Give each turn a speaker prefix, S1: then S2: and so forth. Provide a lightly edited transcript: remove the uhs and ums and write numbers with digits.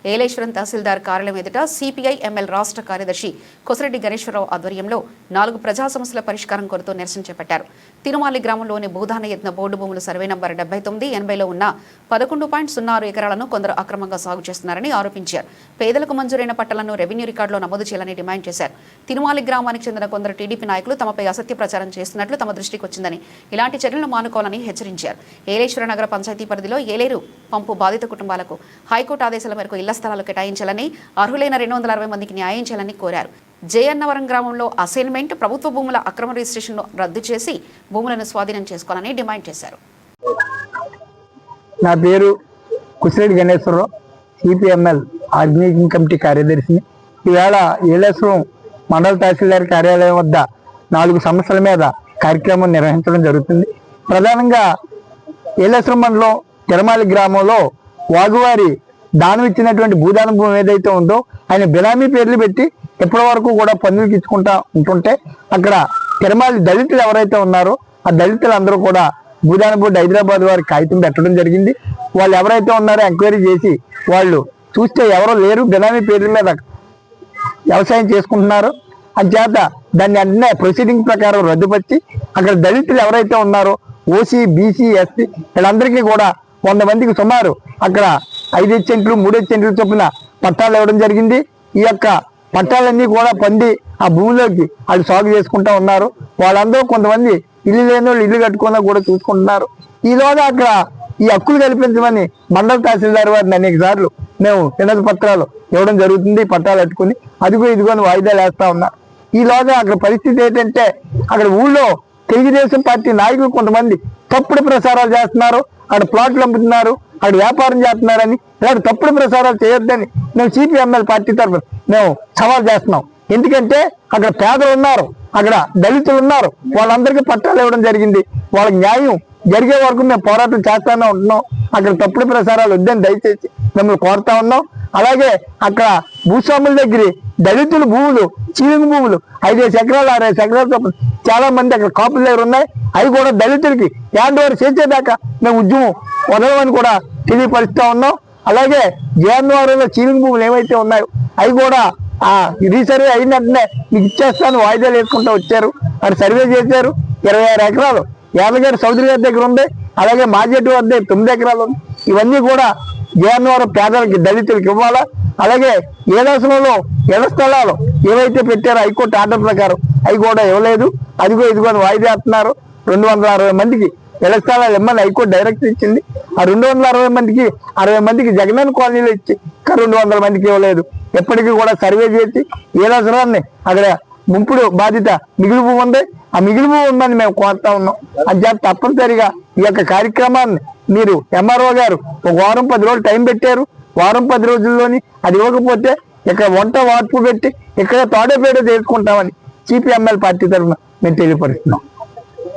S1: ఏలేశ్వరం తహసీల్దార్ కార్యాలయం ఎదుట CPI ML రాష్ట్ర కార్యదర్శి కొసరెడ్డి గణేశ్వరరావు ఆధ్వర్యంలో 4 ప్రజా సమస్యల పరిష్కారం కోరుతూ నిరసన చేపట్టారు. తిరుమాలి గ్రామంలోని భూదాన యత్న బోర్డు భూములు సర్వే నంబర్ 7980లో ఉన్న 11.06 ఎకరాలను కొందరు అక్రమంగా సాగు చేస్తున్నారని ఆరోపించారు. పేదలకు మంజూరైన పట్టాలను రెవెన్యూ రికార్డులో నమోదు చేయాలని డిమాండ్ చేశారు. తిరుమాలి గ్రామానికి చెందిన కొందరు టీడీపీ నాయకులు తమపై అసత్య ప్రచారం చేస్తున్నట్లు తమ దృష్టికి వచ్చిందని, ఇలాంటి చర్యలను మానుకోవాలని హెచ్చరించారు. ఏలేశ్వర నగర పంచాయతీ పరిధిలో ఏలేరు పంపు బాధిత కుటుంబాలకు హైకోర్టు ఆదేశాల మేరకు ఇళ్ల స్థలాలు కేటాయించాలని, అర్హులైన 260 మందికి న్యాయం చేయాలని కోరారు. జయన్నవరం గ్రామంలో అసైన్మెంట్, ప్రభుత్వ భూముల అక్రమ రిజిస్ట్రేషన్ను రద్దు చేసి భూములను స్వాధీనం చేసుకోవాలని డిమాండ్ చేశారు.
S2: నా పేరు కొసరెడ్డి గణేశ్వరరావు, సిపిఎంఎల్ ఆర్గనైజింగ్ కమిటీ కార్యదర్శిని. ఈవేళ ఏలేశ్వరం మండల తహసీల్దార్ కార్యాలయం వద్ద 4 సమస్యల మీద కార్యక్రమం నిర్వహించడం జరుగుతుంది. ప్రధానంగా ఏలేశ్వరం మండలం తిరుమాలి గ్రామంలో వాగువారి దానం ఇచ్చినటువంటి భూదాన భూమి ఏదైతే ఉందో ఆయన బినామీ పేర్లు పెట్టి ఇప్పటి వరకు కూడా పన్నులకు ఇచ్చుకుంటా ఉంటుంటే అక్కడ తిరుమాలి దళితులు ఎవరైతే ఉన్నారో ఆ దళితులందరూ కూడా భూదాన బోర్డు హైదరాబాద్ వారికి కాగితం పెట్టడం జరిగింది. వాళ్ళు ఎవరైతే ఉన్నారో ఎంక్వైరీ చేసి వాళ్ళు చూస్తే ఎవరో లేరు, బినామీ పేర్ల మీద వ్యవసాయం చేసుకుంటున్నారు. అంచేత దాన్ని అన్నీ ప్రొసీడింగ్ ప్రకారం రద్దుపరిచి అక్కడ దళితులు ఎవరైతే ఉన్నారో ఓసీ, బీసీ, ఎస్సీ వీళ్ళందరికీ కూడా 100 మందికి సుమారు అక్కడ 5 సెంట్లు 3 సెంట్లు చొప్పున పట్టాలు ఇవ్వడం జరిగింది. ఈ యొక్క పట్టాలన్నీ కూడా పండి ఆ భూమిలోకి వాళ్ళు సాగు చేసుకుంటా ఉన్నారు. వాళ్ళందరూ కొంతమంది ఇల్లు లేని వాళ్ళు ఇల్లు కట్టుకున్నా కూడా చూసుకుంటున్నారు. ఈలోగా అక్కడ ఈ హక్కులు కల్పించమని మండల తహసీల్దార్ వారిని అనేక సార్లు మేము వినతి పత్రాలు ఇవ్వడం జరుగుతుంది. పట్టాలు పెట్టుకుని అదిగో ఇదిగోని వాయిదాలు వేస్తా ఉన్నారు. ఈలోగా అక్కడ పరిస్థితి ఏంటంటే అక్కడ ఊళ్ళో తెలుగుదేశం పార్టీ నాయకులు కొంతమంది తప్పుడు ప్రసారాలు చేస్తున్నారు. అక్కడ ప్లాట్లు అమ్ముతున్నారు, అక్కడ వ్యాపారం చేస్తున్నారని ఇలాంటి తప్పుడు ప్రసారాలు చేయొద్దని మేము సిపిఎంఎల్ పార్టీ తరఫున మేము సవాల్ చేస్తున్నాం. ఎందుకంటే అక్కడ పేదలు ఉన్నారు, అక్కడ దళితులు ఉన్నారు, వాళ్ళందరికీ పట్టాలు ఇవ్వడం జరిగింది. వాళ్ళకి న్యాయం జరిగే వరకు మేము పోరాటం చేస్తానే ఉంటున్నాం. అక్కడ తప్పుడు ప్రసారాలు వద్దని దయచేసి మిమ్మల్ని కోరుతా ఉన్నాం. అలాగే అక్కడ భూస్వాముల దగ్గర దళితుల భూములు, చీలింగ్ భూములు 5 ఎకరాలు 6 ఎకరాల చొప్పున చాలా మంది అక్కడ కాపుల దగ్గర ఉన్నాయి. అవి కూడా దళితులకి హ్యాండ్ ఓవర్ చేసేదాకా మేము ఉద్యమం వదలమని కూడా తెలియపరుస్తూ ఉన్నాం. అలాగే జయన్నవరంలో చీలింగ్ భూములు ఏవైతే ఉన్నాయో అవి కూడా రీసర్వే అయిన వెంటనే మీకు ఇచ్చేస్తాను వాయిదాలు వేసుకుంటూ వచ్చారు. అది సర్వే చేశారు. 26 ఎకరాలు యాదగిరి చౌదరి గారి దగ్గర ఉంది. అలాగే మాజెడ్డి వద్ద 9 ఎకరాలు ఉంది. ఇవన్నీ కూడా జయన్నవరం పేదలకి దళితులకి ఇవ్వాలా. అలాగే ఏలేశ్వరంలో ఇళ్ల స్థలాలు ఏవైతే పెట్టారో హైకోర్టు ఆర్డర్ ప్రకారం అవి కూడా ఇవ్వలేదు. అదిగో ఇదిగో వాయిదా వేస్తున్నారు. 260 మందికి ఇళ్ల స్థలాలు ఇమ్మని హైకోర్టు డైరెక్ట్ ఇచ్చింది. ఆ 260 మందికి 60 మందికి జగనన్న కాలనీలో ఇచ్చి 200 మందికి ఇవ్వలేదు. ఎప్పటికీ కూడా సర్వే చేసి ఏలేశ్వరాన్ని అక్కడ ముంపుడు బాధిత మిగిలి భూమి ఉంది, ఆ మిగిలి భూమి ఉందని మేము కోరుతా ఉన్నాం. అది తప్పనిసరిగా ఈ యొక్క కార్యక్రమాన్ని మీరు ఎంఆర్ఓ గారు ఒక వారం 10 రోజులు టైం పెట్టారు. వారం 10 రోజుల్లోని అది ఇవ్వకపోతే ఇక్కడ వంట వార్పు పెట్టి ఇక్కడ తోడపేట చేసుకుంటామని సిపిఎంఎల్ పార్టీ తరఫున మేము తెలియపరుస్తున్నాం.